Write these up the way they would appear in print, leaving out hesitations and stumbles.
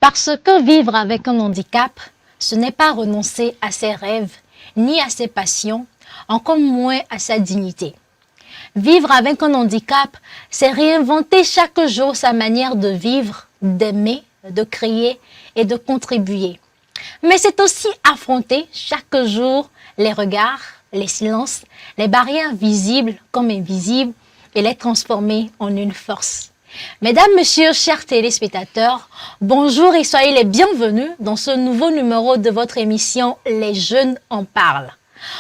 Parce que vivre avec un handicap, ce n'est pas renoncer à ses rêves, ni à ses passions, encore moins à sa dignité. Vivre avec un handicap, c'est réinventer chaque jour sa manière de vivre, d'aimer, de créer et de contribuer. Mais c'est aussi affronter chaque jour les regards, les silences, les barrières visibles comme invisibles et les transformer en une force. Mesdames, Messieurs, chers téléspectateurs, bonjour et soyez les bienvenus dans ce nouveau numéro de votre émission Les Jeunes en parlent.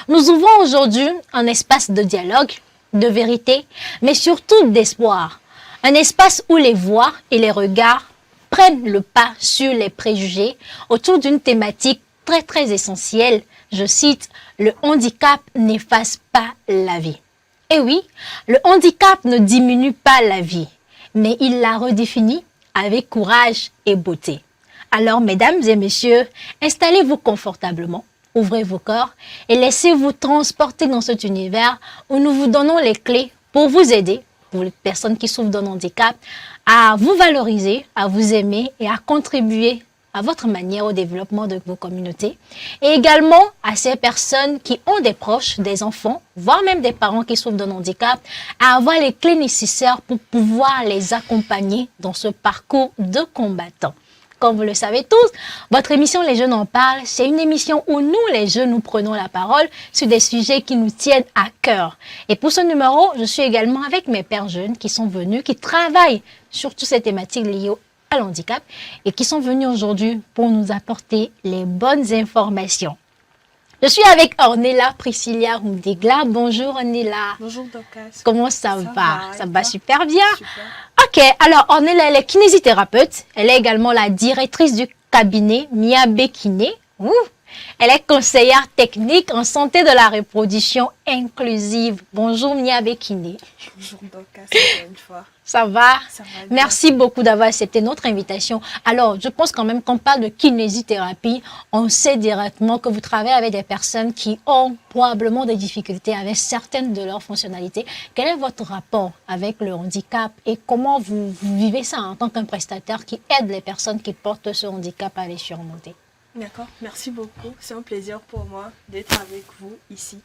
Nous ouvrons aujourd'hui un espace de dialogue, de vérité, mais surtout d'espoir. Un espace où les voix et les regards prennent le pas sur les préjugés autour d'une thématique très essentielle. Je cite, le handicap n'efface pas la vie. Et oui, le handicap ne diminue pas la vie, mais il la redéfinit avec courage et beauté. Alors, mesdames et messieurs, installez-vous confortablement, ouvrez vos corps et laissez-vous transporter dans cet univers où nous vous donnons les clés pour vous aider, pour les personnes qui souffrent d'un handicap, à vous valoriser, à vous aimer et à contribuer à votre manière au développement de vos communautés et également à ces personnes qui ont des proches, des enfants, voire même des parents qui souffrent d'un handicap, à avoir les clés nécessaires pour pouvoir les accompagner dans ce parcours de combattants. Comme vous le savez tous, votre émission Les Jeunes en parlent, c'est une émission où nous, les jeunes, nous prenons la parole sur des sujets qui nous tiennent à cœur. Et pour ce numéro, je suis également avec mes pères jeunes qui sont venus, qui travaillent sur toutes ces thématiques liées à l'handicap et qui sont venus aujourd'hui pour nous apporter les bonnes informations. Je suis avec Ornella Priscilla Rumdegla. Bonjour Ornella. Bonjour Dorcas. Comment ça va? Ça va super bien. Super. Ok, alors Ornella, elle est kinésithérapeute. Elle est également la directrice du cabinet Miabe Kiné. Elle est conseillère technique en santé de la reproduction inclusive. Bonjour Miabe Kiné. Bonjour Dorcas, encore une fois. Ça va? Ça va bien. Merci beaucoup d'avoir accepté notre invitation. Alors, je pense quand même qu'on parle de kinésithérapie, on sait directement que vous travaillez avec des personnes qui ont probablement des difficultés avec certaines de leurs fonctionnalités. Quel est votre rapport avec le handicap et comment vous vivez ça en tant qu'un prestataire qui aide les personnes qui portent ce handicap à les surmonter? D'accord, merci beaucoup. C'est un plaisir pour moi d'être avec vous ici.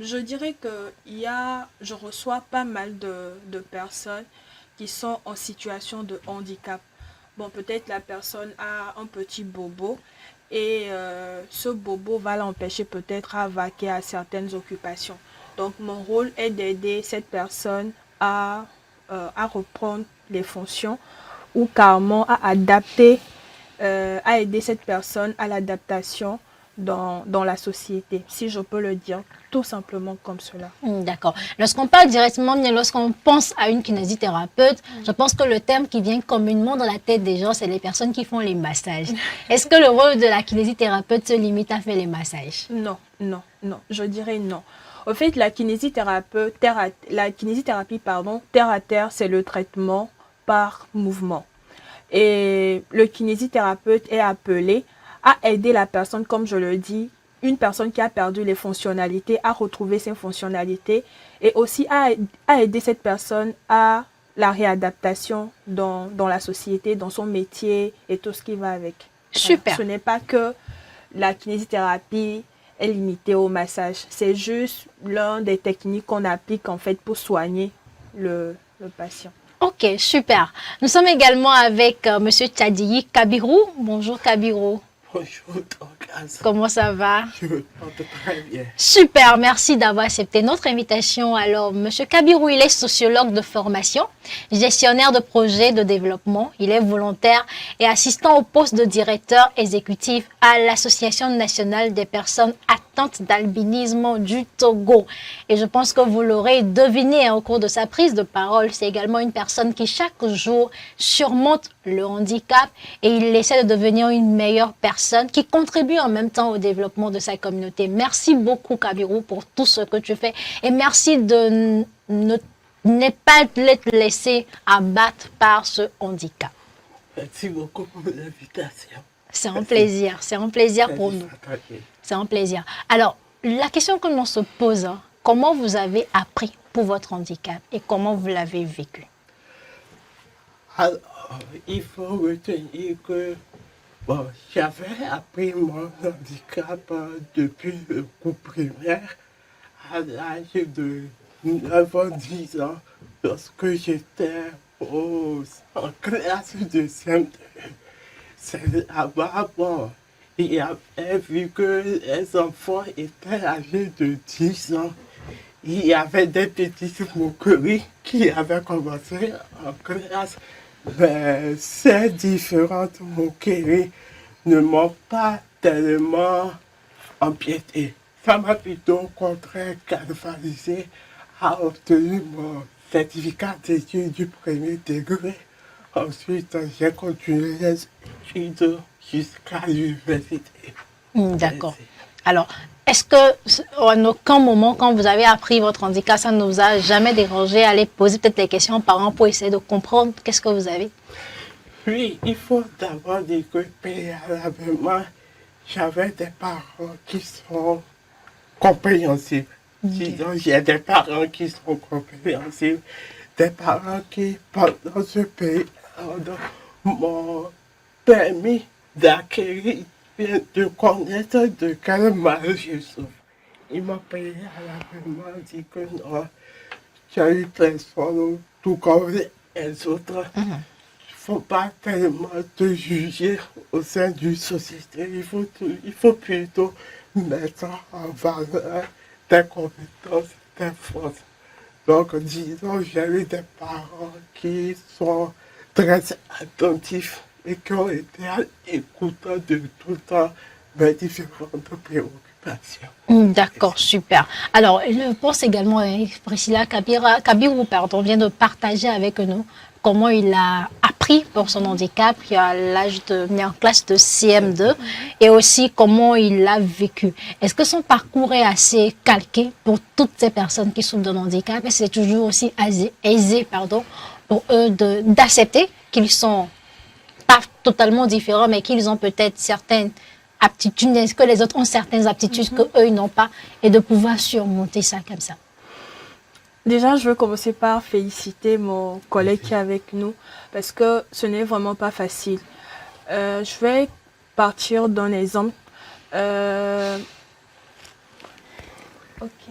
Je dirais que je reçois pas mal de personnes qui sont en situation de handicap. Bon, peut-être la personne a un petit bobo et ce bobo va l'empêcher peut-être à vaquer à certaines occupations. Donc, mon rôle est d'aider cette personne à reprendre les fonctions ou carrément à adapter, à aider cette personne à l'adaptation dans la société, si je peux le dire tout simplement comme cela. D'accord. Lorsqu'on parle directement, lorsqu'on pense à une kinésithérapeute, je pense que le terme qui vient communément dans la tête des gens, c'est les personnes qui font les massages. Est-ce que le rôle de la kinésithérapeute se limite à faire les massages? Non, je dirais non. Au fait, la kinésithérapie, terre à terre, c'est le traitement par mouvement. Et le kinésithérapeute est appelé à aider la personne, comme je le dis, une personne qui a perdu les fonctionnalités, à retrouver ses fonctionnalités et aussi à aider cette personne à la réadaptation dans la société, dans son métier et tout ce qui va avec. Super. Ce n'est pas que la kinésithérapie est limitée au massage, c'est juste l'un des techniques qu'on applique en fait pour soigner le patient. Ok, super. Nous sommes également avec Monsieur Tchadiyi Kabirou. Bonjour Kabirou. Bonjour Dorcas. Comment ça va? Je me porte très bien. Super, merci d'avoir accepté notre invitation. Alors, Monsieur Kabirou, il est sociologue de formation, gestionnaire de projets de développement. Il est volontaire et assistant au poste de directeur exécutif à l'Association nationale des personnes atteintes d'albinisme du Togo. Et je pense que vous l'aurez deviné au cours de sa prise de parole. C'est également une personne qui chaque jour surmonte le handicap et il essaie de devenir une meilleure personne qui contribue en même temps au développement de sa communauté. Merci beaucoup Kabirou pour tout ce que tu fais et merci de ne pas te laisser abattre par ce handicap. Merci beaucoup pour l'invitation. C'est un plaisir pour nous. C'est un plaisir. Alors, la question que l'on se pose, comment vous avez appris pour votre handicap et comment vous l'avez vécu? Alors, il faut retenir que bon, j'avais appris mon handicap depuis le cours primaire à l'âge de 9 ans, 10 ans, lorsque j'étais en classe de CM2. C'est là-bas, bon, il avait vu que les enfants étaient âgés de 10 ans. Il y avait des petites moqueries qui avaient commencé en classe. Mais ces différentes moqueries ne m'ont pas tellement empiété. Ça m'a plutôt au contraire galvanisé à obtenir mon certificat d'études du premier degré. Ensuite, j'ai continué les études jusqu'à l'université. D'accord. Alors, est-ce que, en aucun moment, quand vous avez appris votre handicap, ça ne vous a jamais dérangé à aller poser peut-être des questions aux parents pour essayer de comprendre qu'est-ce que vous avez? Oui, il faut d'abord dire que préalablement, j'avais des parents qui sont compréhensibles. Disons, j'ai des parents qui sont compréhensibles, des parents qui, pendant ce pays, m'ont permis d'acquérir, de connaître de quel mal je souffre. Ils m'ont préalablement dit que non, tu as eu personne tout comme les autres. Il ne faut pas tellement te juger au sein d'une société. Il faut plutôt mettre en valeur tes compétences, tes forces. Donc, disons, j'ai eu des parents qui sont très attentifs et qui ont été à l'écoute de tout temps mes différentes préoccupations. D'accord, super. Alors, je pense également, Priscilla Kabirou, pardon, vient de partager avec nous comment il a appris pour son handicap à l'âge de, en classe de CM2 et aussi comment il l'a vécu. Est-ce que son parcours est assez calqué pour toutes ces personnes qui souffrent d'un handicap et c'est toujours aussi aisé pour eux d'accepter qu'ils sont pas totalement différents mais qu'ils ont peut-être certaines aptitudes, est-ce que les autres ont certaines aptitudes que eux ils n'ont pas et de pouvoir surmonter ça comme ça? Déjà, je veux commencer par féliciter mon collègue qui est avec nous parce que ce n'est vraiment pas facile. Je vais partir d'un exemple. Ok.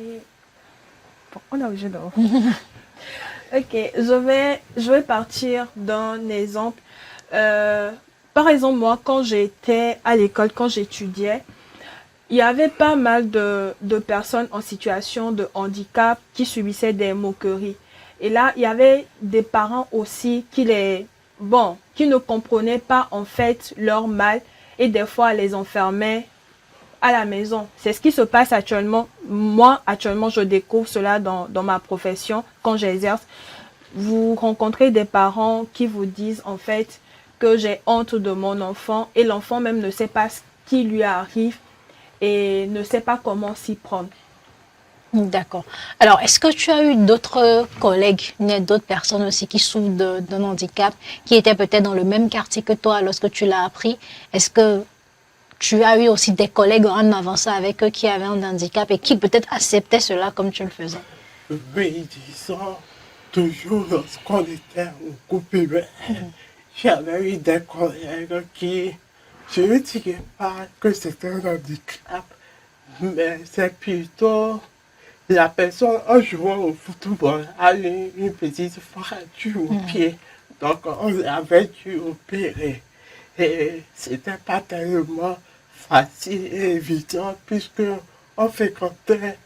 Bon, on est obligé de... Ok, je vais partir d'un exemple. Par exemple, moi, quand j'étais à l'école, quand j'étudiais, il y avait pas mal de personnes en situation de handicap qui subissaient des moqueries. Et là, il y avait des parents aussi qui ne comprenaient pas en fait leur mal et des fois les enfermaient à la maison. C'est ce qui se passe actuellement. Moi, actuellement, je découvre cela dans ma profession quand j'exerce. Vous rencontrez des parents qui vous disent en fait que j'ai honte de mon enfant et l'enfant même ne sait pas ce qui lui arrive et ne sait pas comment s'y prendre. D'accord. Alors, est-ce que tu as eu d'autres collègues, d'autres personnes aussi qui souffrent d'un handicap, qui étaient peut-être dans le même quartier que toi lorsque tu l'as appris? Est-ce que tu as eu aussi des collègues en avançant avec eux qui avaient un handicap et qui peut-être acceptaient cela comme tu le faisais? Oui, disons, toujours lorsqu'on était au groupe humain, j'avais eu des collègues qui, je ne dirais pas que c'était un handicap, mais c'est plutôt la personne en jouant au football a eu une petite fracture au pied, donc on avait dû opérer. Et c'était pas tellement facile et évident puisque on fréquentait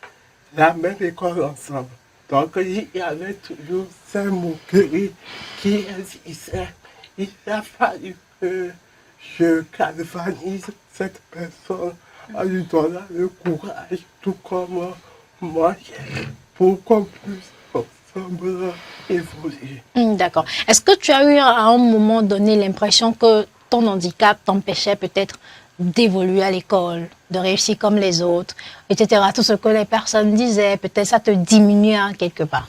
la même école ensemble. Donc il y avait toujours ces moqueries qui existaient. Il a fallu que je galvanise cette personne en lui donnant le courage, tout comme moi, pour qu'on puisse ensemble évoluer. D'accord. Est-ce que tu as eu à un moment donné l'impression que ton handicap t'empêchait peut-être d'évoluer à l'école, de réussir comme les autres, etc. Tout ce que les personnes disaient, peut-être ça te diminuait en quelque part?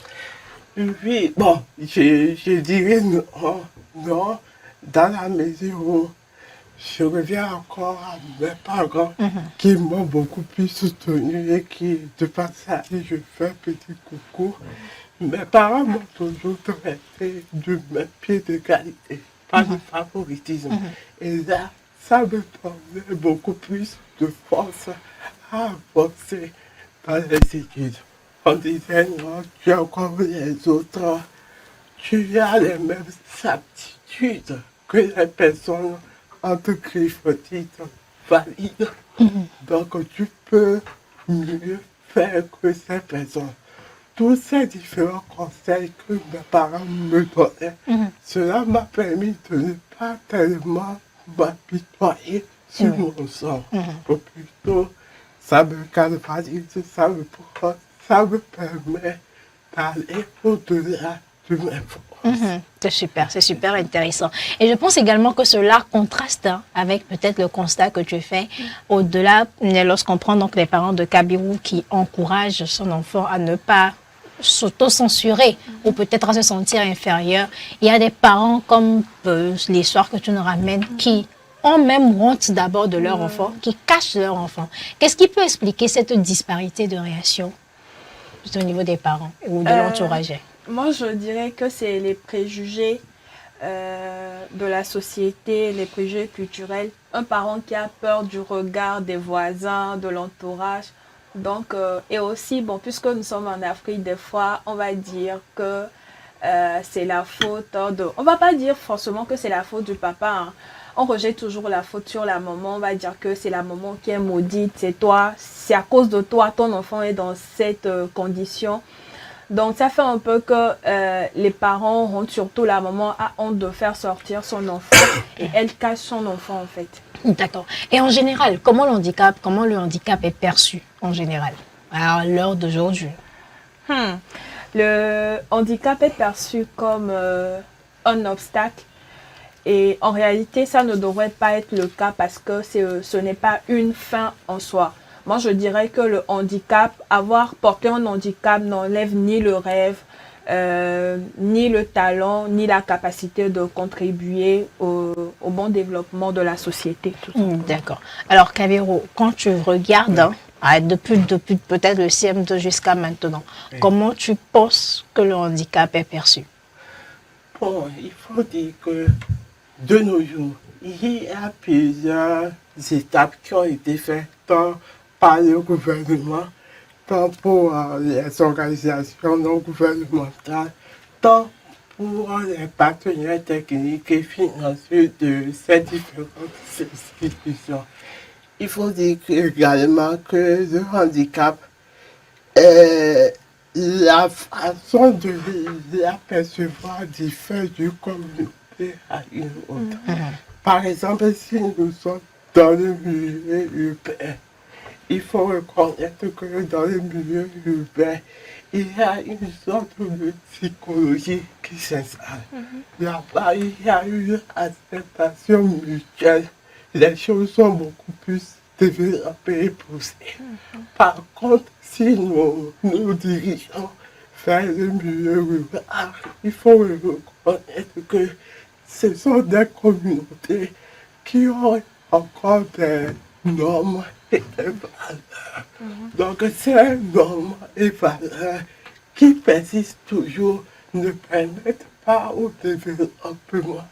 Oui, bon, je dirais non, non, dans la mesure où je reviens encore à mes parents qui m'ont beaucoup plus soutenu et qui, de passage, je fais un petit coucou. Mes parents m'ont toujours traité du même pied d'égalité, pas de favoritisme. Et là, ça me donnait beaucoup plus de force à avancer dans les études. On disait non, tu es comme les autres, tu as les mêmes aptitudes que les personnes entre griffes dites valides. Donc tu peux mieux faire que ces personnes. Tous ces différents conseils que mes parents me donnaient, cela m'a permis de ne pas tellement m'apitoyer sur mon sort. Ou plutôt, ça me galvanise, ça me permet d'aller au-delà de mes forces. C'est super intéressant. Et je pense également que cela contraste avec peut-être le constat que tu fais au-delà, lorsqu'on prend donc les parents de Kabirou qui encouragent son enfant à ne pas s'auto-censurer ou peut-être à se sentir inférieur. Il y a des parents comme l'histoire que tu nous ramènes qui ont même honte d'abord de leur enfant, qui cachent leur enfant. Qu'est-ce qui peut expliquer cette disparité de réaction au niveau des parents ou de l'entourage? Moi, je dirais que c'est les préjugés de la société, les préjugés culturels. Un parent qui a peur du regard des voisins, de l'entourage. Donc, et aussi, bon, puisque nous sommes en Afrique, des fois, on va dire que c'est la faute de... On va pas dire forcément que c'est la faute du papa. Hein. On rejette toujours la faute sur la maman. On va dire que c'est la maman qui est maudite, c'est toi. C'est à cause de toi, ton enfant est dans cette condition. Donc, ça fait un peu que les parents ont, surtout la maman, a honte de faire sortir son enfant et elle cache son enfant, en fait. D'accord. Et en général, comment le handicap est perçu en général à l'heure d'aujourd'hui? Le handicap est perçu comme un obstacle et en réalité, ça ne devrait pas être le cas parce que ce n'est pas une fin en soi. Moi, je dirais que le handicap, avoir porté un handicap n'enlève ni le rêve, ni le talent, ni la capacité de contribuer au bon développement de la société. D'accord. Alors, Kabirou, quand tu regardes, depuis peut-être le CM2 jusqu'à maintenant, comment tu penses que le handicap est perçu? Bon, il faut dire que de nos jours, il y a plusieurs étapes qui ont été faites tant par le gouvernement, tant pour les organisations non gouvernementales, tant pour les partenaires techniques et financiers de ces différentes institutions. Il faut dire également que le handicap, la façon de l'apercevoir diffère d'une communauté à une autre. Par exemple, si nous sommes dans le milieu urbain, il faut reconnaître que dans le milieu urbain, il y a une sorte de psychologie qui s'installe. Là-bas, il y a une acceptation mutuelle. Les choses sont beaucoup plus développées et poussées. Par contre, si nous nous dirigeons vers le milieu rural, il faut reconnaître que ce sont des communautés qui ont encore des normes et des valeurs. Donc ces normes et valeurs qui persistent toujours ne permettent pas au développement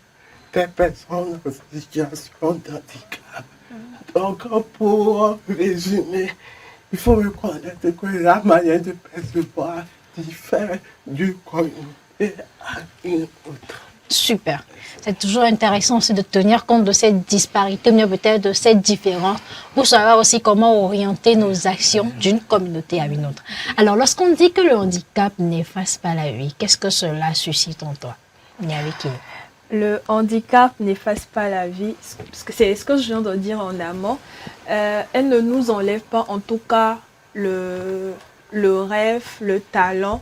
des personnes en situation d'handicap. Donc pour résumer, il faut reconnaître que la manière de percevoir diffère d'une communauté à une autre. Super. C'est toujours intéressant aussi de tenir compte de cette disparité, mais peut-être de cette différence, pour savoir aussi comment orienter nos actions d'une communauté à une autre. Alors, lorsqu'on dit que le handicap n'efface pas la vie, qu'est-ce que cela suscite en toi, Nyawiki? Le handicap n'efface pas la vie, parce que c'est ce que je viens de dire en amont. Elle ne nous enlève pas, en tout cas, le rêve, le talent.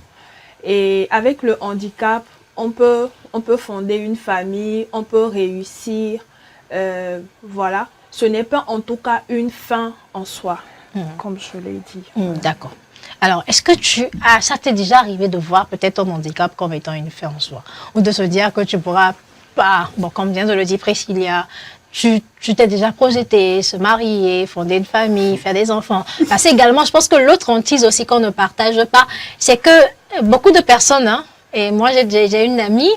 Et avec le handicap, on peut fonder une famille, on peut réussir, voilà. Ce n'est pas en tout cas une fin en soi, comme je l'ai dit. D'accord. Alors, est-ce que ça t'est déjà arrivé de voir peut-être ton handicap comme étant une fin en soi? Ou de se dire que tu pourras pas, bon, comme vient de le dire Priscilla, tu t'es déjà projeté, se marier, fonder une famille, faire des enfants. Parce que également, je pense que l'autre hantise aussi qu'on ne partage pas, c'est que beaucoup de personnes, hein, et moi j'ai une amie,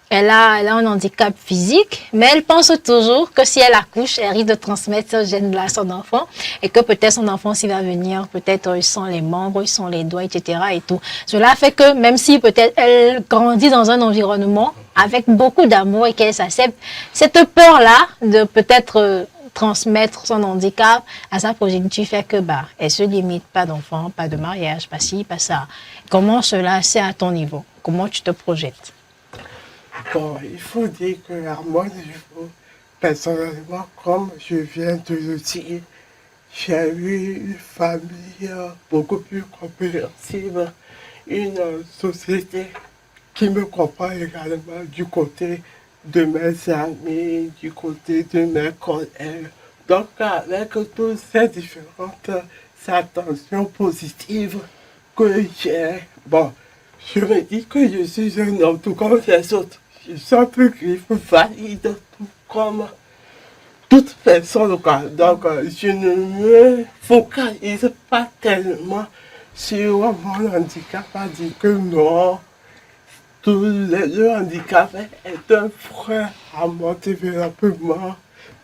elle a un handicap physique, mais elle pense toujours que si elle accouche, elle risque de transmettre ce gène-là à son enfant et que peut-être son enfant s'il va venir, peut-être ils sont les membres, ils sont les doigts, etc. et tout. Cela fait que même si peut-être elle grandit dans un environnement avec beaucoup d'amour et qu'elle s'accepte, cette peur-là de peut-être transmettre son handicap à sa progéniture fait que elle se limite, pas d'enfant, pas de mariage, pas ci, pas ça. Comment cela c'est à ton niveau? Comment tu te projettes? Bon, il faut dire qu'à mon niveau, personnellement, comme je viens de le dire, j'ai eu une famille beaucoup plus compréhensive, une société qui me comprend également du côté de mes amis, du côté de mes collègues. Donc, avec toutes ces différentes attentions positives que j'ai, bon, je me dis que je suis un homme tout comme les autres. Je suis un peu griffe, valide, tout comme toute personne. Quoi. Donc, je ne me focalise pas tellement sur mon handicap à dire que non, le handicap est un frein à mon développement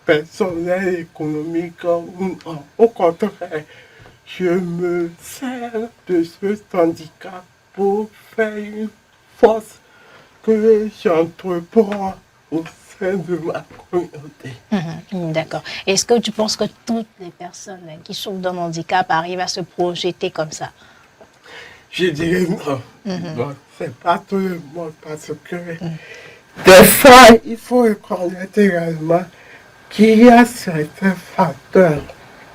personnel, économique ou non. Au contraire, je me sers de ce handicap pour faire une force que j'entreprends au sein de ma communauté. D'accord. Est-ce que tu penses que toutes les personnes qui souffrent d'un handicap arrivent à se projeter comme ça? Je dirais non. Non, c'est pas tout le monde parce que des fois, il faut reconnaître également qu'il y a certains facteurs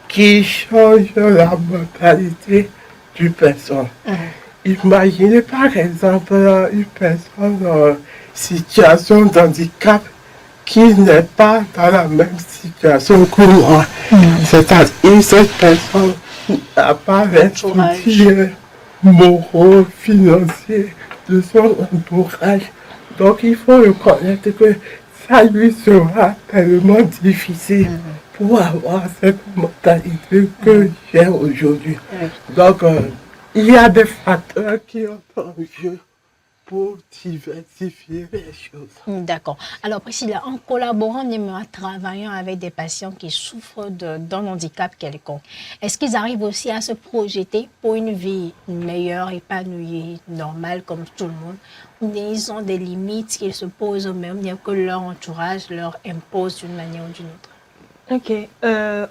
qui changent la mentalité d'une personne. Imaginez par exemple une personne en situation de handicap qui n'est pas dans la même situation que moi. C'est-à-dire cette personne n'a pas les soutiens moraux, financiers de son entourage. Donc il faut reconnaître que ça lui sera tellement difficile pour avoir cette mentalité que j'ai aujourd'hui. Donc il y a des facteurs qui entrent en jeu pour diversifier les choses. D'accord. Alors Priscilla, en collaborant, en travaillant avec des patients qui souffrent d'un handicap quelconque, est-ce qu'ils arrivent aussi à se projeter pour une vie meilleure, épanouie, normale comme tout le monde, ou bien ils ont des limites qu'ils se posent eux-mêmes, bien que leur entourage leur impose d'une manière ou d'une autre? Ok.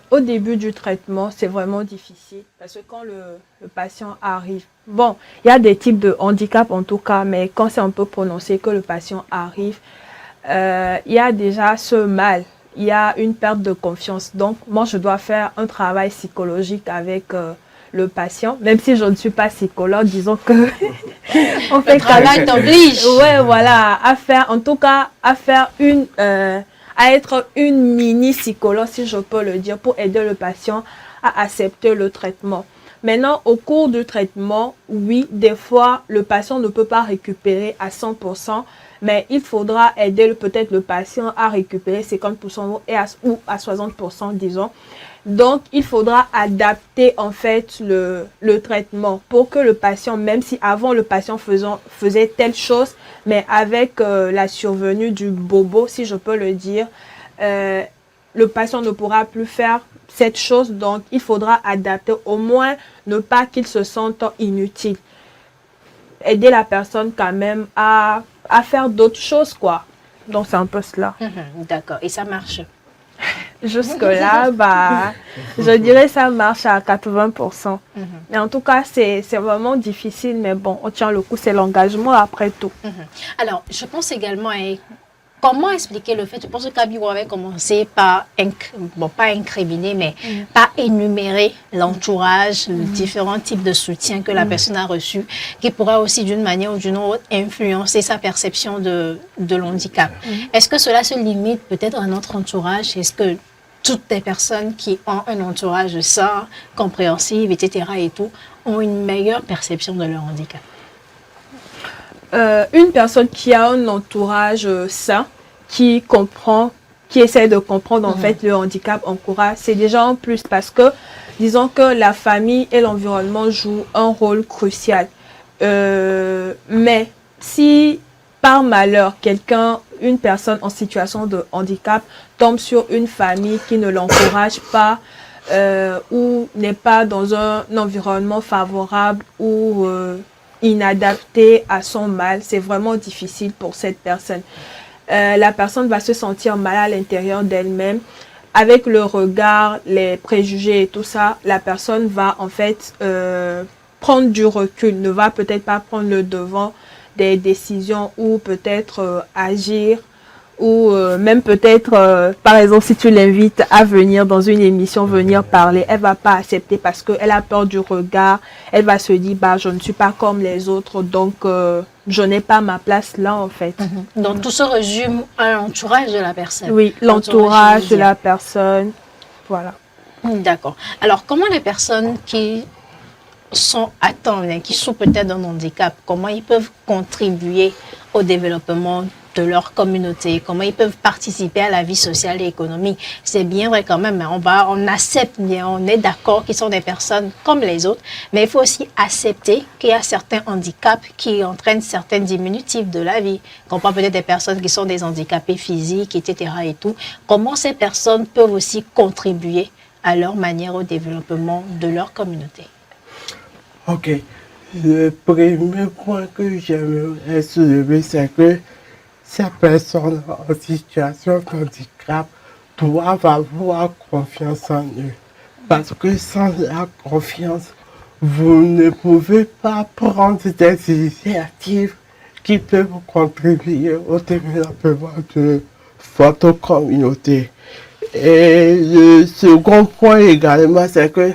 Au début du traitement, c'est vraiment difficile parce que quand le patient arrive, bon, il y a des types de handicap en tout cas, mais quand c'est un peu prononcé que le patient arrive, il y a déjà ce mal, il y a une perte de confiance. Donc, moi, je dois faire un travail psychologique avec le patient, même si je ne suis pas psychologue, disons que on fait le travail t'oblige. Ouais, voilà, à faire, en tout cas, à faire à être une mini psychologue, si je peux le dire, pour aider le patient à accepter le traitement. Maintenant, au cours du traitement, oui, des fois, le patient ne peut pas récupérer à 100%, mais il faudra aider peut-être le patient à récupérer 50% ou à 60%, disons. Donc, il faudra adapter en fait le traitement pour que le patient, même si avant le patient faisait telle chose, mais avec la survenue du bobo, si je peux le dire, le patient ne pourra plus faire cette chose. Donc, il faudra adapter, au moins ne pas qu'il se sente inutile. Aider la personne quand même à faire d'autres choses, quoi. Donc, c'est un peu cela. D'accord. Et ça marche? Jusque-là, je dirais ça marche à 80%. Mais en tout cas, c'est vraiment difficile, mais bon, on tient le coup, c'est l'engagement après tout. Alors, je pense également à comment expliquer le fait, je pense que Kabirou avait commencé par, pas incriminer, mais pas énumérer l'entourage, les différents types de soutien que la personne a reçu, qui pourrait aussi d'une manière ou d'une autre influencer sa perception de l'handicap. Est-ce que cela se limite peut-être à notre entourage? Est-ce que toutes les personnes qui ont un entourage sain, compréhensif, etc. et tout, ont une meilleure perception de leur handicap? Une personne qui a un entourage sain, qui comprend qui essaient de comprendre en fait le handicap encourage, c'est déjà en plus parce que disons que la famille et l'environnement jouent un rôle crucial. Mais si par malheur une personne en situation de handicap tombe sur une famille qui ne l'encourage pas ou n'est pas dans un environnement favorable ou inadapté à son mal, c'est vraiment difficile pour cette personne. La personne va se sentir mal à l'intérieur d'elle-même. Avec le regard, les préjugés et tout ça, la personne va en fait prendre du recul, ne va peut-être pas prendre le devant des décisions ou peut-être agir ou même peut-être, par exemple, si tu l'invites à venir dans une émission, venir parler, elle va pas accepter parce qu'elle a peur du regard. Elle va se dire, bah, je ne suis pas comme les autres, donc je n'ai pas ma place là, en fait. Donc, tout se résume à l'entourage de la personne. Oui, l'entourage de la personne, voilà. D'accord. Alors, comment les personnes qui sont atteintes, qui sont peut-être d'un handicap, comment ils peuvent contribuer au développement de leur communauté, comment ils peuvent participer à la vie sociale et économique? C'est bien vrai quand même, on accepte bien, on est d'accord qu'ils sont des personnes comme les autres, mais il faut aussi accepter qu'il y a certains handicaps qui entraînent certains diminutifs de la vie. On comprend peut-être des personnes qui sont des handicapés physiques, etc. et tout. Comment ces personnes peuvent aussi contribuer à leur manière au développement de leur communauté? Ok. Le premier point que j'aimerais soulever, c'est que ces personnes en situation de handicap doivent avoir confiance en eux. Parce que sans la confiance, vous ne pouvez pas prendre des initiatives qui peuvent contribuer au développement de votre communauté. Et le second point également, c'est que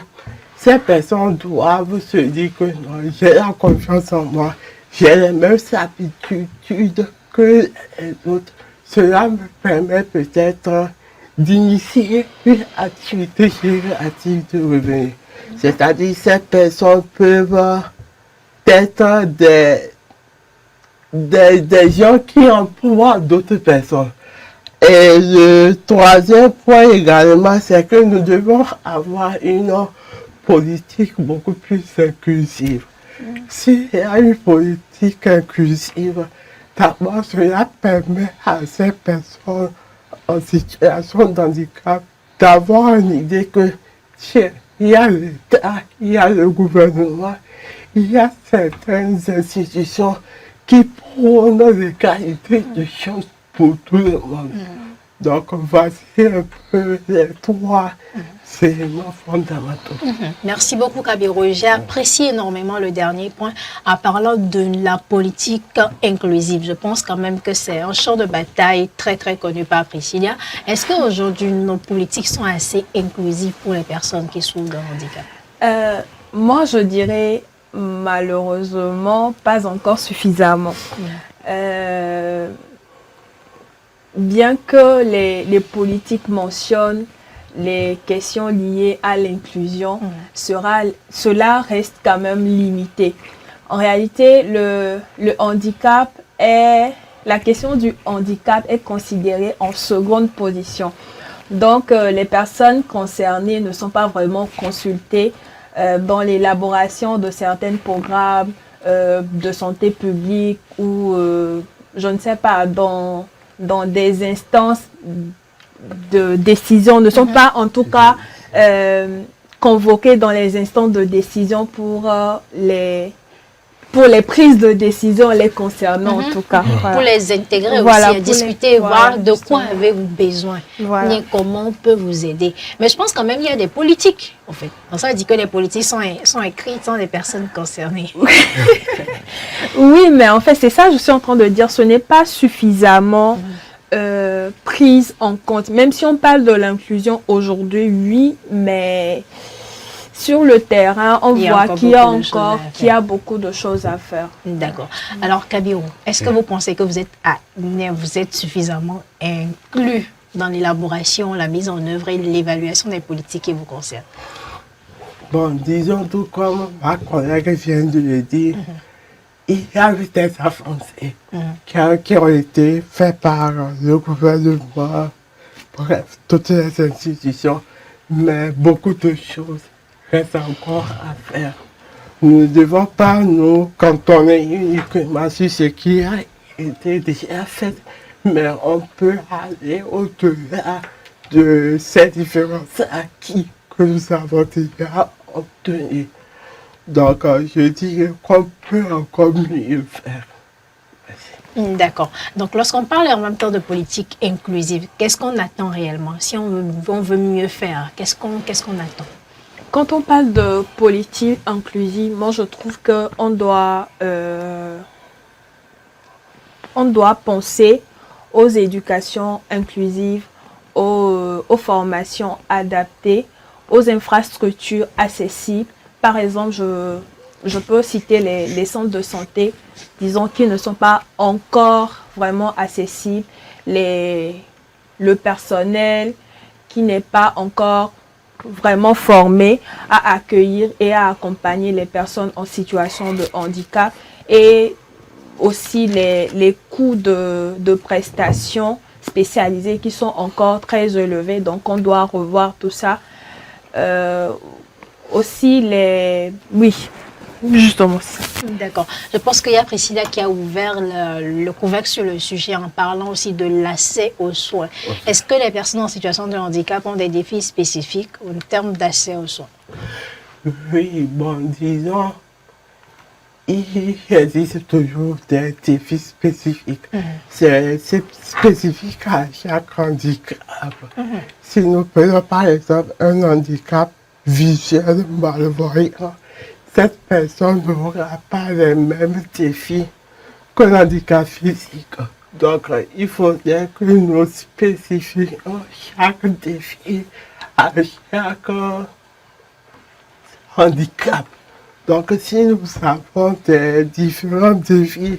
ces personnes doivent se dire que non, j'ai la confiance en moi, j'ai les mêmes habitudes que les autres. Cela me permet peut-être d'initier une activité générative de revenus. C'est-à-dire ces personnes peuvent être des gens qui emploient d'autres personnes. Et le troisième point également, c'est que nous devons avoir une politique beaucoup plus inclusive. S'il y a une politique inclusive, d'abord cela permet à ces personnes en situation de handicap d'avoir une idée que tiens, il y a l'État, il y a le gouvernement, il y a certaines institutions qui prônent l'égalité de chances pour tout le monde. Donc voici un peu les trois éléments fondamentaux. Merci beaucoup, Kabirou. J'ai apprécié énormément le dernier point en parlant de la politique inclusive. Je pense quand même que c'est un champ de bataille très, très connu par Priscilla. Est-ce qu'aujourd'hui, nos politiques sont assez inclusives pour les personnes qui souffrent d'un handicap? Moi, je dirais malheureusement pas encore suffisamment. Bien que les politiques mentionnent les questions liées à l'inclusion, cela reste quand même limité. En réalité, la question du handicap est considérée en seconde position. Donc, les personnes concernées ne sont pas vraiment consultées dans l'élaboration de certains programmes de santé publique ou, je ne sais pas, dans des instances de décision, ne sont pas en tout cas convoqués dans les instances de décision pour les prises de décision les concernant en tout cas. Voilà. Pour les intégrer aussi, à discuter, voir de quoi avez-vous besoin, et comment on peut vous aider. Mais je pense quand même qu'il y a des politiques, en fait. Donc ça dit que les politiques sont écrites sans les personnes concernées. Oui, mais en fait, c'est ça que je suis en train de dire. Ce n'est pas suffisamment prise en compte. Même si on parle de l'inclusion aujourd'hui, oui, mais sur le terrain, on voit qu'il y a beaucoup de choses à faire. D'accord. Alors, Kabirou, est-ce que vous pensez que vous êtes suffisamment inclus dans l'élaboration, la mise en œuvre et l'évaluation des politiques qui vous concernent? Bon, disons tout comme ma collègue vient de le dire, il y a eu des avancées qui ont été faites par le gouvernement, bref, toutes les institutions, mais beaucoup de choses restent encore à faire. Nous ne devons pas nous cantonner uniquement sur ce qui a été déjà fait, mais on peut aller au-delà de ces différents acquis que nous avons déjà obtenus. Donc, je dirais qu'on peut encore mieux faire. D'accord. Donc, lorsqu'on parle en même temps de politique inclusive, qu'est-ce qu'on attend réellement? Si on veut mieux faire, qu'est-ce qu'on attend? Quand on parle de politique inclusive, moi je trouve qu'on doit, on doit penser aux éducations inclusives, aux formations adaptées, aux infrastructures accessibles. Par exemple, je peux citer les centres de santé, disons qu'ils ne sont pas encore vraiment accessibles, le personnel qui n'est pas encore vraiment formé à accueillir et à accompagner les personnes en situation de handicap, et aussi les coûts de prestations spécialisées qui sont encore très élevés, donc on doit revoir tout ça. Aussi oui, justement ça. D'accord. Je pense qu'il y a Priscilla qui a ouvert le couvercle sur le sujet en parlant aussi de l'accès aux soins. Est-ce que les personnes en situation de handicap ont des défis spécifiques en termes d'accès aux soins? Oui, bon, disons, il existe toujours des défis spécifiques. C'est spécifique à chaque handicap. Si nous prenons par exemple un handicap visuel malvoyant, cette personne n'aura pas les mêmes défis qu'un handicap physique. Donc, il faudrait que nous spécifions chaque défi à chaque handicap. Donc, si nous avons des différents défis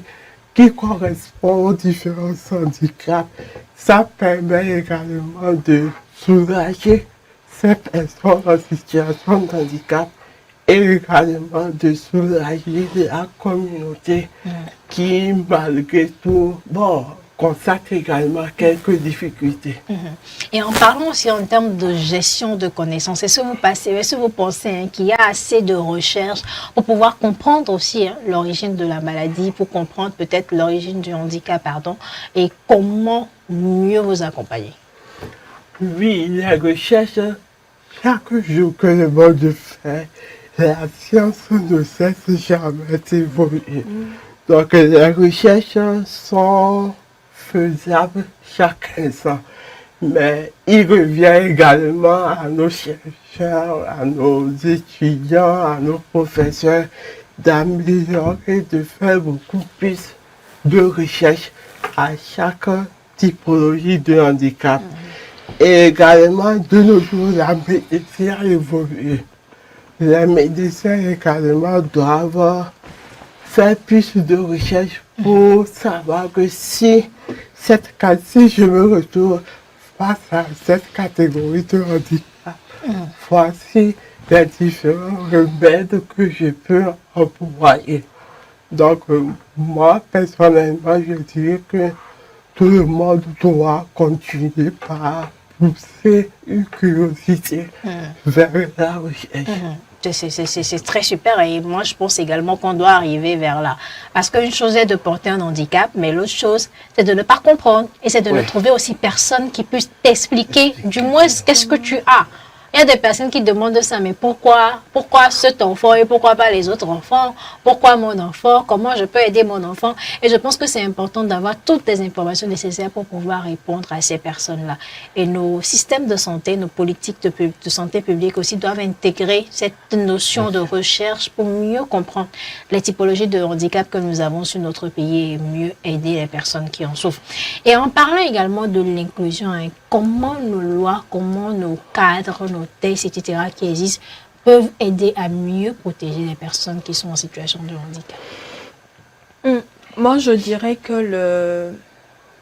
qui correspondent aux différents handicaps, ça permet également de soulager ces personnes en situation de handicap et également de soulager la communauté qui, malgré tout, constate également quelques difficultés. Et en parlant aussi en termes de gestion de connaissances, est-ce que vous pensez qu'il y a assez de recherches pour pouvoir comprendre aussi l'origine de la maladie, pour comprendre peut-être l'origine du handicap, et comment mieux vous accompagner? Oui, la recherche, chaque jour que le monde fait, la science ne cesse jamais d'évoluer. Donc les recherches sont faisables chaque instant. Mais il revient également à nos chercheurs, à nos étudiants, à nos professeurs d'améliorer, de faire beaucoup plus de recherches à chaque typologie de handicap. Et également, de nos jours, la médecine a évolué. Les médecins également doivent faire plus de recherches pour savoir que si je me retrouve face à cette catégorie de handicap, voici les différents remèdes que je peux employer. Donc, moi, personnellement, je dirais que tout le monde doit continuer par pousser une curiosité vers la recherche. C'est très super, et moi je pense également qu'on doit arriver vers là. Parce qu'une chose est de porter un handicap, mais l'autre chose c'est de ne pas comprendre, et c'est de ne trouver aussi personne qui puisse t'expliquer du moins qu'est-ce que tu as. Il y a des personnes qui demandent ça, mais pourquoi cet enfant et pourquoi pas les autres enfants? Pourquoi mon enfant? Comment je peux aider mon enfant? Et je pense que c'est important d'avoir toutes les informations nécessaires pour pouvoir répondre à ces personnes-là. Et nos systèmes de santé, nos politiques de santé publique aussi doivent intégrer cette notion de recherche pour mieux comprendre les typologies de handicap que nous avons sur notre pays et mieux aider les personnes qui en souffrent. Et en parlant également de l'inclusion, comment nos lois, comment nos cadres, nos textes, etc. qui existent peuvent aider à mieux protéger les personnes qui sont en situation de handicap? Moi, je dirais que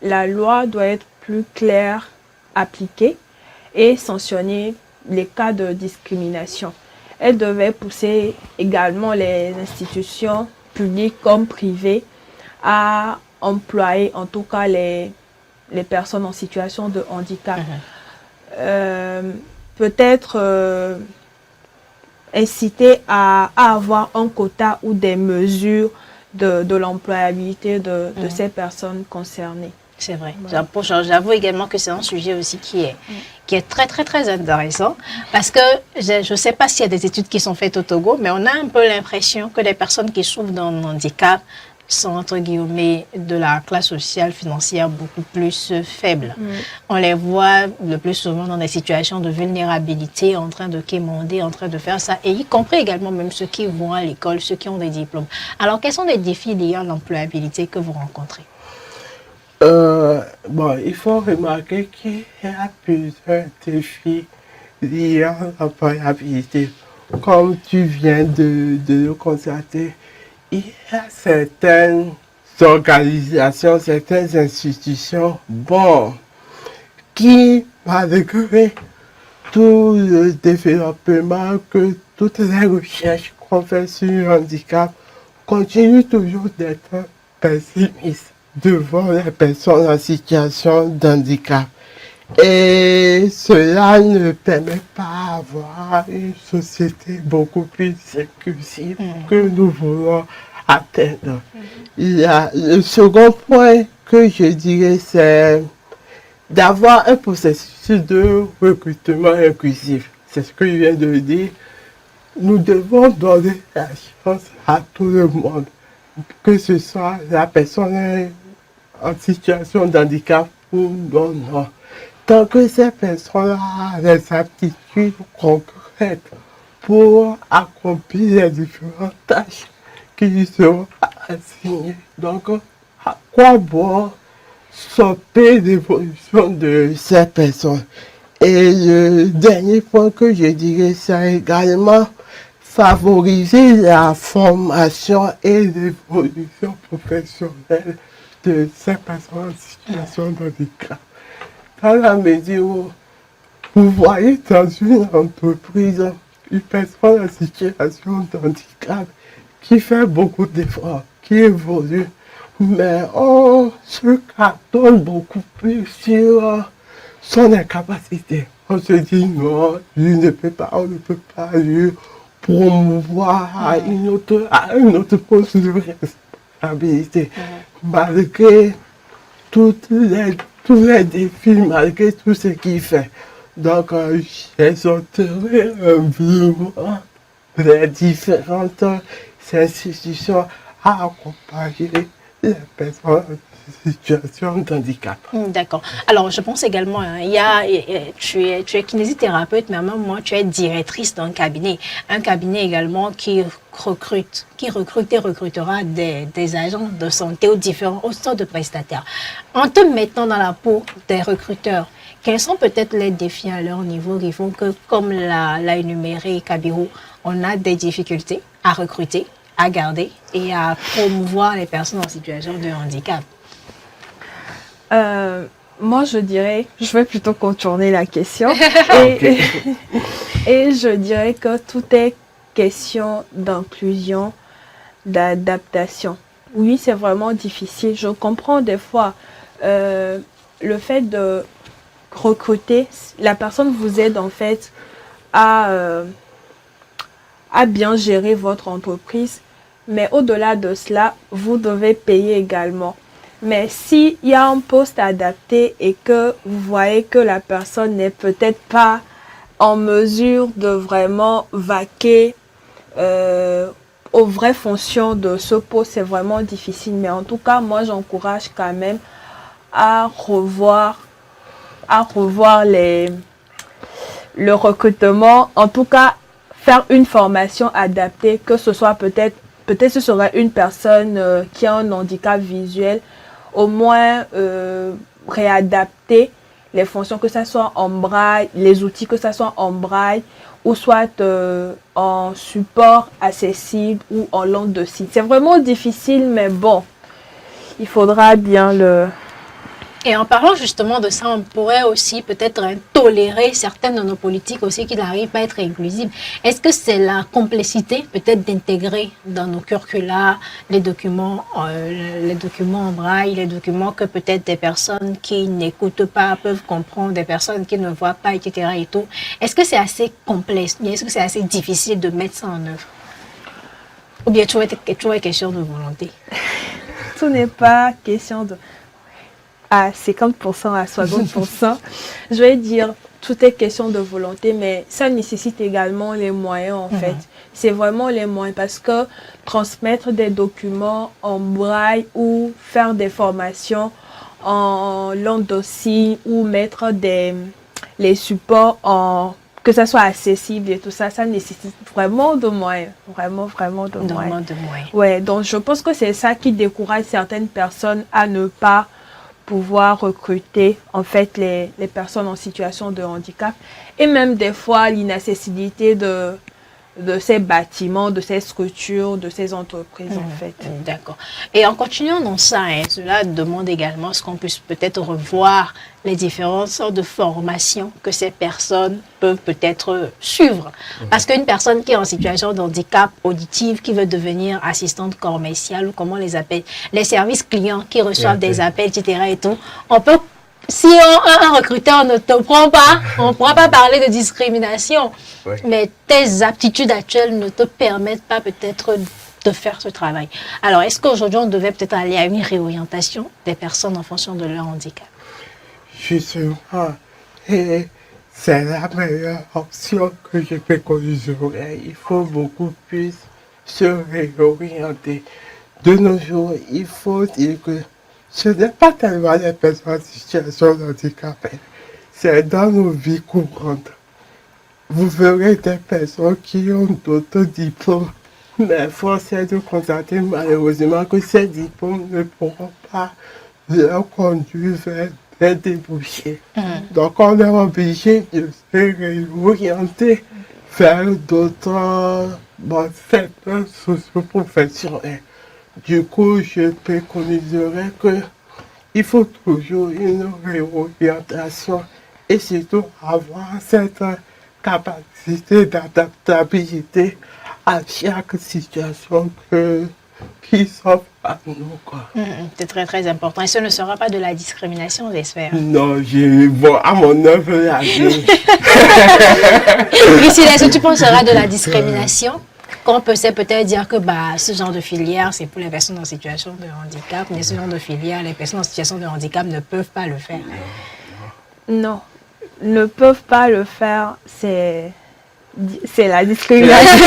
la loi doit être plus claire, appliquée et sanctionner les cas de discrimination. Elle devait pousser également les institutions publiques comme privées à employer en tout cas les personnes en situation de handicap. peut-être inciter à avoir un quota ou des mesures de l'employabilité de ces personnes concernées. C'est vrai. Ouais. J'avoue également que c'est un sujet aussi qui est très, très, très intéressant parce que je ne sais pas s'il y a des études qui sont faites au Togo, mais on a un peu l'impression que les personnes qui souffrent d'un handicap sont, entre guillemets, de la classe sociale financière beaucoup plus faible. On les voit le plus souvent dans des situations de vulnérabilité, en train de quémander, en train de faire ça, et y compris également même ceux qui vont à l'école, ceux qui ont des diplômes. Alors, quels sont les défis liés à l'employabilité que vous rencontrez? Bon, il faut remarquer qu'il y a plusieurs défis liés à l'employabilité. Comme tu viens de le constater, il y a certaines organisations, certaines institutions, bon, qui, malgré tout le développement, que toutes les recherches qu'on fait sur le handicap, continuent toujours d'être pessimistes devant les personnes en situation d'handicap. Et cela ne permet pas d'avoir une société beaucoup plus inclusive que nous voulons atteindre. Le second point que je dirais, c'est d'avoir un processus de recrutement inclusif. C'est ce que je viens de dire. Nous devons donner la chance à tout le monde, que ce soit la personne en situation d'handicap ou non. Tant que ces personnes ont les aptitudes concrètes pour accomplir les différentes tâches qui lui seront assignées. Donc, à quoi bon stopper l'évolution de ces personnes? Et le dernier point que je dirais, c'est également favoriser la formation et l'évolution professionnelle de ces personnes en situation de handicap. Dans la mesure où vous voyez dans une entreprise une personne en situation de handicap qui fait beaucoup d'efforts, qui évolue, mais on se cartonne beaucoup plus sur son incapacité. On se dit non, lui ne peut pas, on ne peut pas lui promouvoir à un autre poste de responsabilité. Malgré tous les défis, malgré tout ce qu'il fait. Donc, j'exhorterai vraiment les différentes institutions à accompagner les personnes en situation de handicap. D'accord. Alors, je pense également, hein, tu es kinésithérapeute, mais à un moment, tu es directrice d'un cabinet. Un cabinet également qui recrute et recrutera des agents de santé aux sortes de prestataires. En te mettant dans la peau des recruteurs, quels sont peut-être les défis à leur niveau qui font que, comme l'a énuméré Kabirou, on a des difficultés à recruter, à garder et à promouvoir les personnes en situation de handicap? Moi, je dirais, je vais plutôt contourner la question. Et je dirais que tout est question d'inclusion, d'adaptation. Oui, c'est vraiment difficile. Je comprends des fois le fait de recruter. La personne vous aide en fait à bien gérer votre entreprise. Mais au-delà de cela, vous devez payer également. Mais s'il y a un poste adapté et que vous voyez que la personne n'est peut-être pas en mesure de vraiment vaquer aux vraies fonctions de ce poste, c'est vraiment difficile. Mais en tout cas, moi, j'encourage quand même à revoir le recrutement. En tout cas, faire une formation adaptée, que ce soit peut-être ce sera une personne qui a un handicap visuel, au moins réadapter les fonctions, que ce soit en braille, les outils, que ce soit en braille, ou soit en support accessible ou en langue de signe. C'est vraiment difficile, mais bon, il faudra bien Et en parlant justement de ça, on pourrait aussi peut-être tolérer certaines de nos politiques aussi qui n'arrivent pas à être inclusives. Est-ce que c'est la complexité peut-être d'intégrer dans nos curricula les documents en braille, les documents que peut-être des personnes qui n'écoutent pas peuvent comprendre, des personnes qui ne voient pas, etc. et tout. Est-ce que c'est assez complexe? Est-ce que c'est assez difficile de mettre ça en œuvre? Ou bien toujours est question de volonté? Tout n'est pas question de... à 50%, à 60%. Je vais dire, tout est question de volonté, mais ça nécessite également les moyens, en fait. C'est vraiment les moyens, parce que transmettre des documents en braille ou faire des formations en langue de signes ou mettre les supports en... que ça soit accessible et tout ça, ça nécessite vraiment de moyens. Vraiment de moyens. Ouais, donc je pense que c'est ça qui décourage certaines personnes à ne pas pouvoir recruter en fait les personnes en situation de handicap, et même des fois l'inaccessibilité de ces bâtiments, de ces structures, de ces entreprises en fait. D'accord. Et en continuant dans ça, cela demande également ce qu'on puisse peut-être revoir les différentes sortes de formations que ces personnes peuvent peut-être suivre. Parce qu'une personne qui est en situation de handicap auditif, qui veut devenir assistante commerciale, ou comment on les appelle, les services clients qui reçoivent des appels, etc. et tout, on peut... Si un recruteur ne te prend pas, on ne pourra pas parler de discrimination. Oui. Mais tes aptitudes actuelles ne te permettent pas peut-être de faire ce travail. Alors, est-ce qu'aujourd'hui, on devait peut-être aller à une réorientation des personnes en fonction de leur handicap? Justement, et c'est la meilleure option que je préconiserais. Il faut beaucoup plus se réorienter. De nos jours, il faut dire que ce n'est pas tellement les personnes en situation de handicap, c'est dans nos vies courantes. Vous verrez des personnes qui ont d'autres diplômes, mais force est de constater malheureusement que ces diplômes ne pourront pas leur conduire vers des débouchés. Donc on est obligé de se réorienter vers d'autres secteurs socio-professionnels. Du coup, je préconiserais qu'il faut toujours une réorientation et surtout avoir cette capacité d'adaptabilité à chaque situation qui s'offre à nous. C'est très très important. Et ce ne sera pas de la discrimination, j'espère. Non, à mon œuvre la vie. Priscilla, est-ce que tu penseras de la discrimination? On peut peut-être dire que ce genre de filière, c'est pour les personnes en situation de handicap, mais ce genre de filière, les personnes en situation de handicap ne peuvent pas le faire. Non, ne peuvent pas le faire, c'est la discrimination.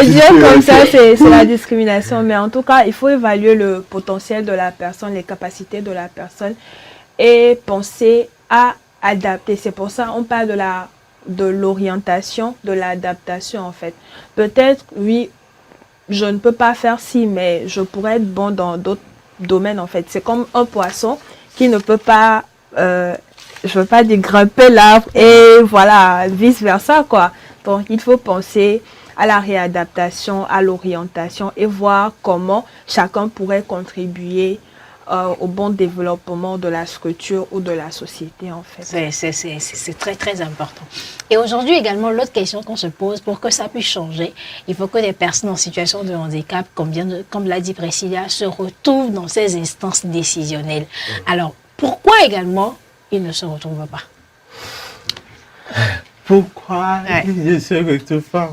Dire comme ça, c'est la discrimination. Mais en tout cas, il faut évaluer le potentiel de la personne, les capacités de la personne et penser à adapter. C'est pour ça qu'on parle de l'orientation, de l'adaptation en fait. Peut-être, oui, je ne peux pas faire ci, mais je pourrais être bon dans d'autres domaines en fait. C'est comme un poisson qui ne peut pas, je veux pas dire grimper l'arbre et voilà, vice versa quoi. Donc il faut penser à la réadaptation, à l'orientation et voir comment chacun pourrait contribuer au bon développement de la structure ou de la société en fait. C'est très très important. Et aujourd'hui également, l'autre question qu'on se pose, pour que ça puisse changer, il faut que les personnes en situation de handicap, comme l'a dit Priscilla, se retrouvent dans ces instances décisionnelles. Alors, pourquoi également ils ne se retrouvent pas? Pourquoi ils ne se retrouvent pas?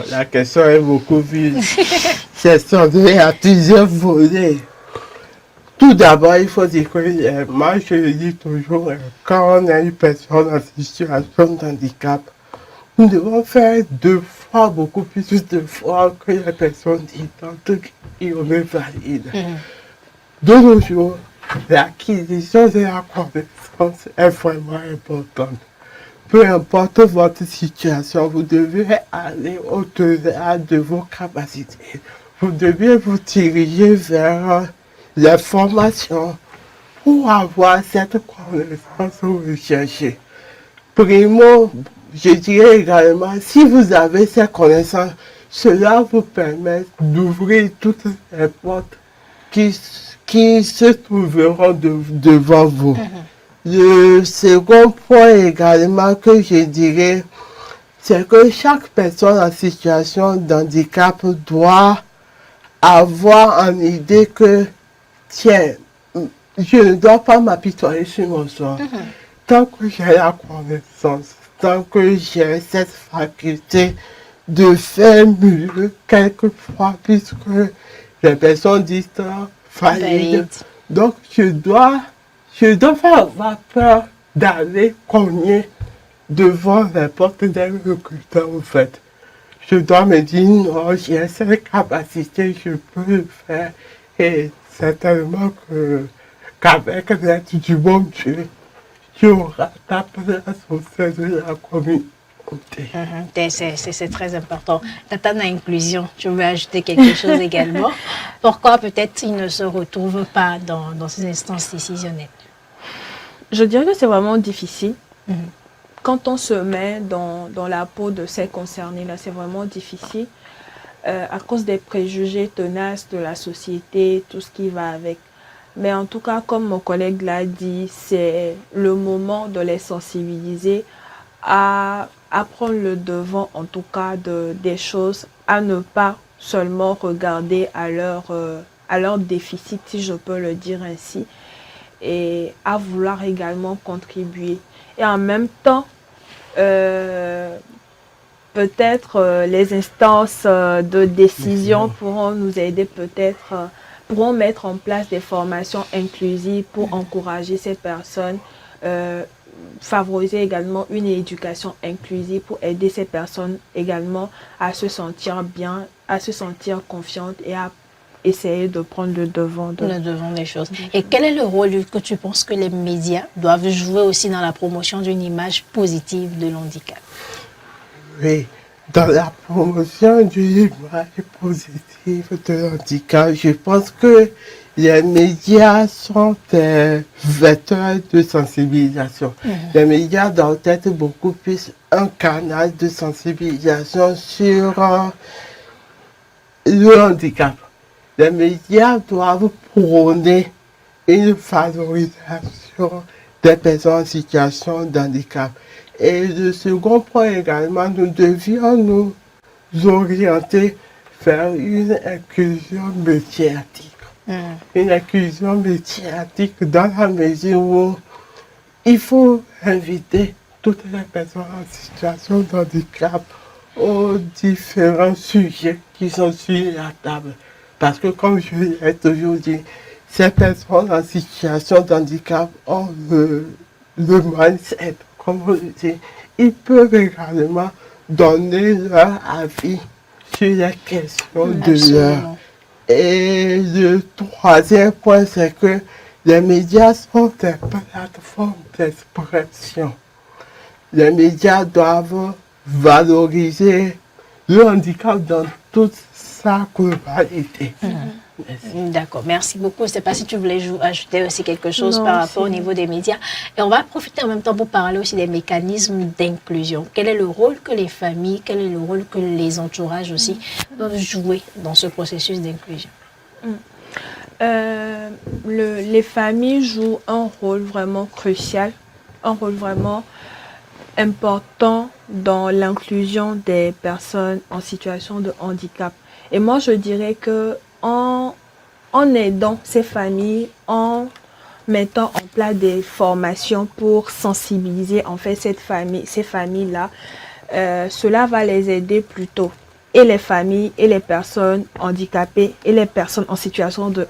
La question est beaucoup plus... C'est sondé à plusieurs volets. Tout d'abord, il faut dire que moi, je le dis toujours, quand on a une personne en situation de handicap, nous devons faire 2 fois, beaucoup plus de fois que la personne dites qui on est valide. De nos jours, l'acquisition de la connaissance est vraiment importante. Peu importe votre situation, vous devez aller au-delà de vos capacités. Vous devez vous diriger vers la formation pour avoir cette connaissance recherchée. Primo, je dirais également, si vous avez cette connaissance, cela vous permet d'ouvrir toutes les portes qui se trouveront devant vous. Le second point également que je dirais, c'est que chaque personne en situation d'handicap doit avoir en idée que, tiens, je ne dois pas m'apitoyer sur mon sort. Tant que j'ai la connaissance, tant que j'ai cette faculté de faire mieux quelquefois, puisque les personnes disent valide. Donc je dois pas avoir peur d'aller cogner devant n'importe quel recruteur en fait. Je dois me dire non, j'ai cette capacité, je peux le faire. Et certainement qu'avec l'aide du bon Dieu, tu auras ta place au sein de la communauté. C'est très important. Tata inclusion, tu veux ajouter quelque chose également? Pourquoi peut-être ils ne se retrouvent pas dans ces instances décisionnelles? Je dirais que c'est vraiment difficile. Quand on se met dans la peau de ces concernés-là, c'est vraiment difficile à cause des préjugés tenaces de la société, tout ce qui va avec. Mais en tout cas, comme mon collègue l'a dit, c'est le moment de les sensibiliser à prendre le devant, en tout cas, des choses, à ne pas seulement regarder à leur déficit, si je peux le dire ainsi, et à vouloir également contribuer. Et en même temps, peut-être les instances de décision pourront nous aider, pourront mettre en place des formations inclusives pour encourager ces personnes, favoriser également une éducation inclusive pour aider ces personnes également à se sentir bien, à se sentir confiantes et à essayer de prendre le devant des choses. Et quel est le rôle que tu penses que les médias doivent jouer aussi dans la promotion d'une image positive de l'handicap? Oui, dans la promotion d'une image positive de l'handicap, je pense que les médias sont des vecteurs de sensibilisation. Les médias doivent être beaucoup plus un canal de sensibilisation sur le handicap. Les médias doivent prôner une valorisation des personnes en situation de handicap. Et le second point également, nous devions nous orienter vers une inclusion médiatique. Une inclusion médiatique dans la mesure où il faut inviter toutes les personnes en situation de handicap aux différents sujets qui sont sur la table. Parce que comme je l'ai toujours dit, ces personnes en situation de handicap ont le mindset, comme on le dit. Ils peuvent également donner leur avis sur les questions de l'heure. Et le troisième point, c'est que les médias sont des plateformes d'expression. Les médias doivent valoriser le handicap dans toute sa globalité. D'accord, merci beaucoup. Je ne sais pas si tu voulais ajouter aussi quelque chose par rapport au niveau des médias. Et on va profiter en même temps pour parler aussi des mécanismes d'inclusion. Quel est le rôle que les familles, quel est le rôle que les entourages aussi doivent jouer dans ce processus d'inclusion? Les familles jouent un rôle vraiment crucial, un rôle vraiment important dans l'inclusion des personnes en situation de handicap. Et moi, je dirais que en aidant ces familles, en mettant en place des formations pour sensibiliser en fait ces familles-là, cela va les aider plus tôt. Et les familles, et les personnes handicapées, et les personnes en situation de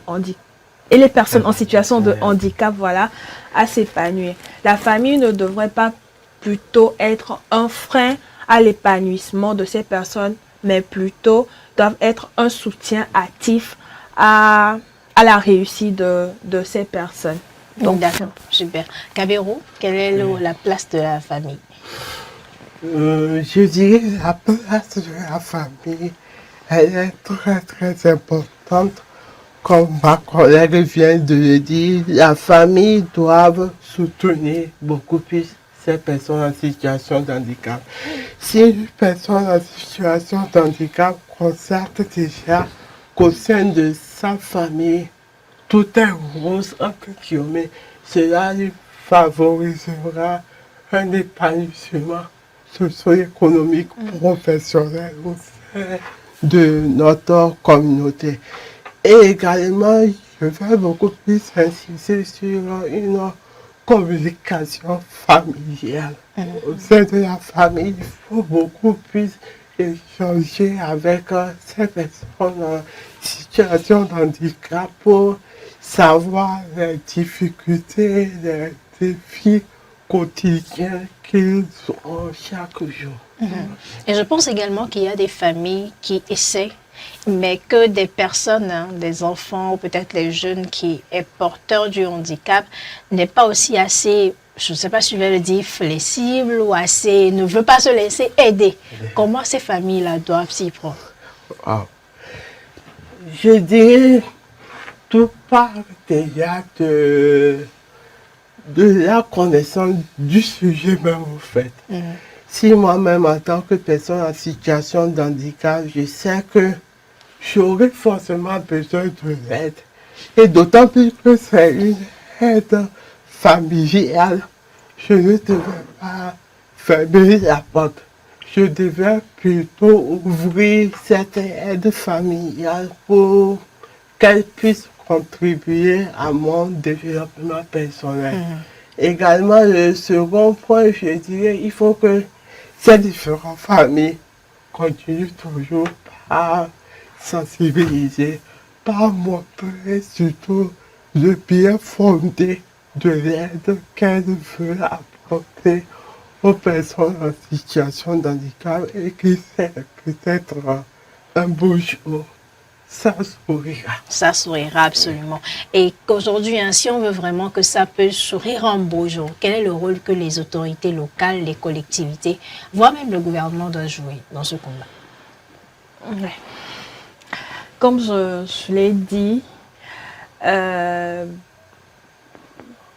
handicap, voilà, à s'épanouir. La famille ne devrait pas plutôt être un frein à l'épanouissement de ces personnes, mais plutôt doivent être un soutien actif à la réussite de ces personnes. Donc, d'accord, super. Kabirou, quelle est la place de la famille? Je dirais la place de la famille, elle est très très importante. Comme ma collègue vient de le dire, la famille doit soutenir beaucoup plus ces personnes en situation de handicap. Si une personne en situation de handicap constate déjà qu'au sein de sa famille, tout est rose, entre guillemets, cela lui favorisera un épanouissement socio-économique professionnel au sein de notre communauté. Et également, je vais beaucoup plus insister sur une communication familiale. Au sein de la famille, il faut beaucoup plus échanger avec ces personnes en situation de handicap pour savoir les difficultés, les défis quotidiens qu'ils ont chaque jour. Et je pense également qu'il y a des familles qui essaient, mais que des personnes, des enfants ou peut-être les jeunes qui est porteur du handicap n'est pas aussi assez, je ne sais pas si je vais le dire, flexible ou assez, ne veut pas se laisser aider. Comment ces familles-là doivent s'y prendre? Je dirais, tout part déjà de la connaissance du sujet même en fait. Si moi-même en tant que personne en situation de handicap, je sais que j'aurai forcément besoin de l'aide. Et d'autant plus que c'est une aide familiale, je ne devais pas fermer la porte. Je devais plutôt ouvrir cette aide familiale pour qu'elle puisse contribuer à mon développement personnel. Également, le second point, je dirais, il faut que ces différentes familles continuent toujours par sensibiliser, par montrer surtout le bien fondé de l'aide qu'elles veulent apporter aux personnes en situation de handicap et qui sait peut-être un beau jour, ça sourira. Ça sourira absolument. Et qu'aujourd'hui, si on veut vraiment que ça peut sourire un beau jour, quel est le rôle que les autorités locales, les collectivités, voire même le gouvernement doivent jouer dans ce combat? Comme je l'ai dit,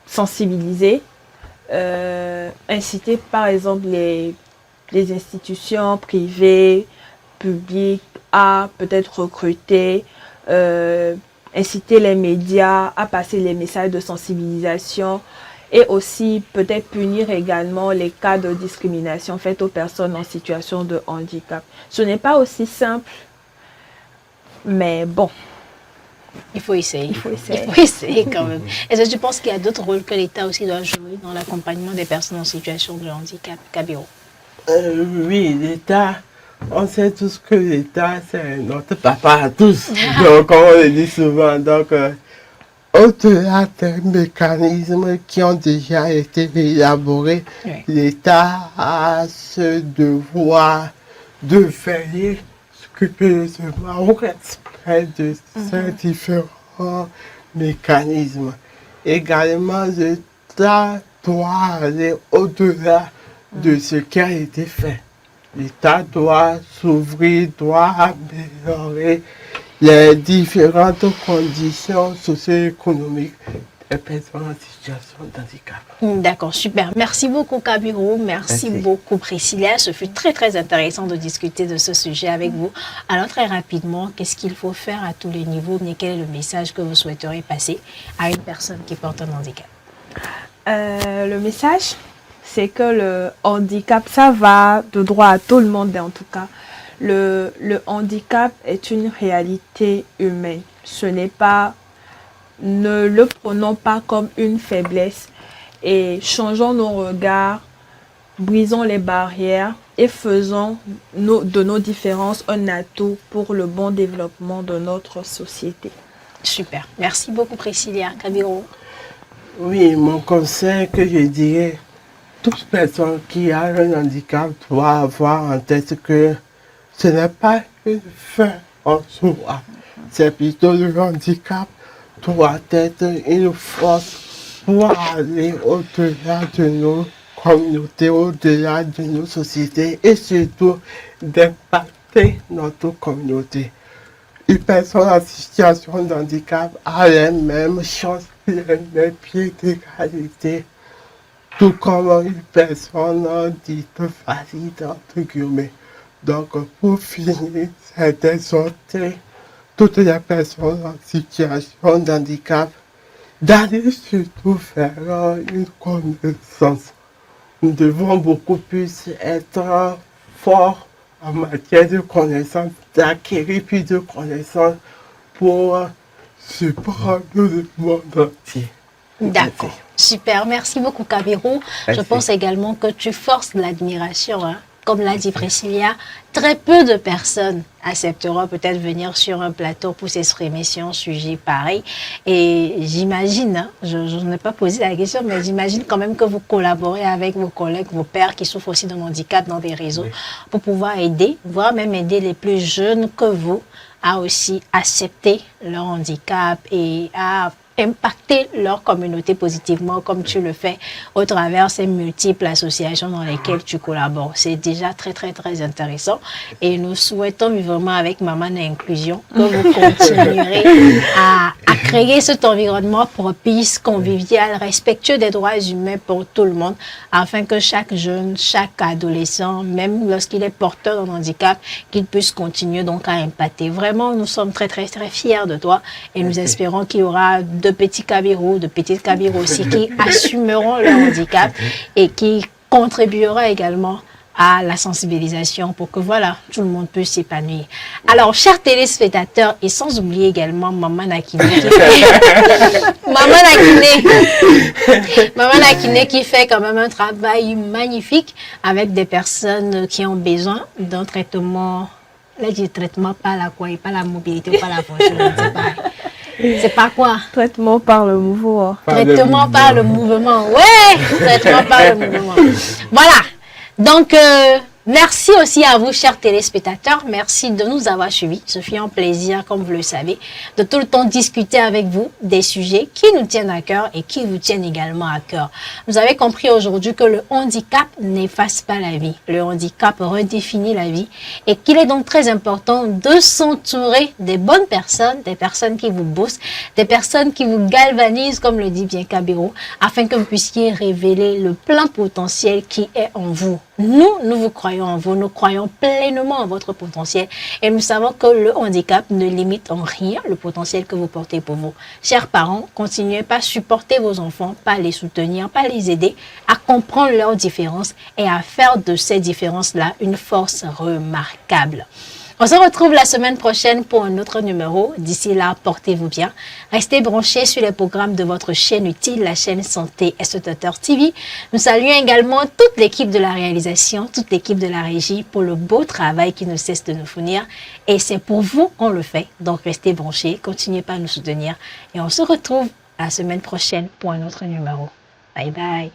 sensibiliser, inciter par exemple les institutions privées, publiques à peut-être recruter, inciter les médias à passer les messages de sensibilisation et aussi peut-être punir également les cas de discrimination faite aux personnes en situation de handicap. Ce n'est pas aussi simple, mais bon. Il faut essayer. Il faut essayer. Il faut essayer quand même. Est-ce que tu penses qu'il y a d'autres rôles que l'État aussi doit jouer dans l'accompagnement des personnes en situation de handicap, Kabirou? Oui, l'État, on sait tous que l'État, c'est notre papa à tous. Donc, comme on le dit souvent, donc, au-delà des mécanismes qui ont déjà été élaborés, Oui. l'État a ce devoir de veiller scrupuleusement au respect de ces différents mécanismes. Également, l'État doit aller au-delà de ce qui a été fait. L'État doit s'ouvrir, doit améliorer les différentes conditions socio-économiques des personnes en situation de handicap. D'accord, super. Merci beaucoup, Kabirou. Merci beaucoup, Priscilla. Ce fut très, très intéressant de discuter de ce sujet avec vous. Alors, très rapidement, qu'est-ce qu'il faut faire à tous les niveaux? Mais quel est le message que vous souhaiteriez passer à une personne qui porte un handicap? Le message, c'est que le handicap, ça va de droit à tout le monde en tout cas. Le handicap est une réalité humaine. Ce n'est pas, ne le prenons pas comme une faiblesse et changeons nos regards, brisons les barrières et faisons de nos différences un atout pour le bon développement de notre société. Super. Merci beaucoup, Priscilla. Kabirou? Oui, mon conseil que je dirais, toute personne qui a un handicap doit avoir en tête que ce n'est pas une fin en soi. C'est plutôt le handicap doit être une force pour aller au-delà de nos communautés, au-delà de nos sociétés et surtout d'impacter notre communauté. Une personne en situation de handicap a les mêmes chances, les mêmes pieds d'égalité, tout comme une personne dite valide, entre guillemets. Donc, pour finir, c'est d'exhorter toutes les personnes en situation de handicap d'aller surtout faire une connaissance. Nous devons beaucoup plus être forts en matière de connaissances, d'acquérir plus de connaissances pour se prendre le monde entier. D'accord. Super. Merci beaucoup, Kabirou. Je Merci. pense également que tu forces l'admiration. Hein. Comme l'a dit Priscilla, très peu de personnes accepteront peut-être venir sur un plateau pour s'exprimer sur un sujet pareil. Et j'imagine, hein, je n'ai pas posé la question, mais j'imagine quand même que vous collaborez avec vos collègues, vos pairs qui souffrent aussi d'un handicap dans des réseaux pour pouvoir aider, voire même aider les plus jeunes que vous à aussi accepter leur handicap et à impacter leur communauté positivement comme tu le fais au travers ces multiples associations dans lesquelles tu collabores. C'est déjà très, très, très intéressant et nous souhaitons vraiment avec Maman Inclusion que vous continuerez à créer cet environnement propice, convivial, respectueux des droits humains pour tout le monde afin que chaque jeune, chaque adolescent, même lorsqu'il est porteur d'un handicap, qu'il puisse continuer donc à impacter. Vraiment, nous sommes très, très, très fiers de toi et nous espérons qu'il y aura de petits Kabirou, de petites Kabirou aussi qui assumeront leur handicap et qui contribueront également à la sensibilisation pour que voilà, tout le monde puisse s'épanouir. Alors, chers téléspectateurs, et sans oublier également Maman Nakine qui fait... Maman Nakine qui fait quand même un travail magnifique avec des personnes qui ont besoin d'un traitement, là je dis traitement pas la quoi, pas la mobilité, pas la fonction, c'est pas... C'est pas quoi? Traitement par le mouvement. Traitement par le mouvement. Ouais, traitement par le mouvement. Voilà. Donc, merci aussi à vous, chers téléspectateurs. Merci de nous avoir suivis. Ce fut un plaisir, comme vous le savez, de tout le temps discuter avec vous des sujets qui nous tiennent à cœur et qui vous tiennent également à cœur. Vous avez compris aujourd'hui que le handicap n'efface pas la vie. Le handicap redéfinit la vie et qu'il est donc très important de s'entourer des bonnes personnes, des personnes qui vous boostent, des personnes qui vous galvanisent, comme le dit bien Kabirou, afin que vous puissiez révéler le plein potentiel qui est en vous. Nous vous croyons en vous, nous croyons pleinement en votre potentiel et nous savons que le handicap ne limite en rien le potentiel que vous portez pour vous. Chers parents, continuez pas à supporter vos enfants, pas les soutenir, pas les aider à comprendre leurs différences et à faire de ces différences-là une force remarquable. On se retrouve la semaine prochaine pour un autre numéro. D'ici là, portez-vous bien. Restez branchés sur les programmes de votre chaîne utile, la chaîne Santé et Sauteur TV. Nous saluons également toute l'équipe de la réalisation, toute l'équipe de la régie pour le beau travail qui ne cesse de nous fournir. Et c'est pour vous qu'on le fait. Donc restez branchés, continuez pas à nous soutenir. Et on se retrouve la semaine prochaine pour un autre numéro. Bye bye.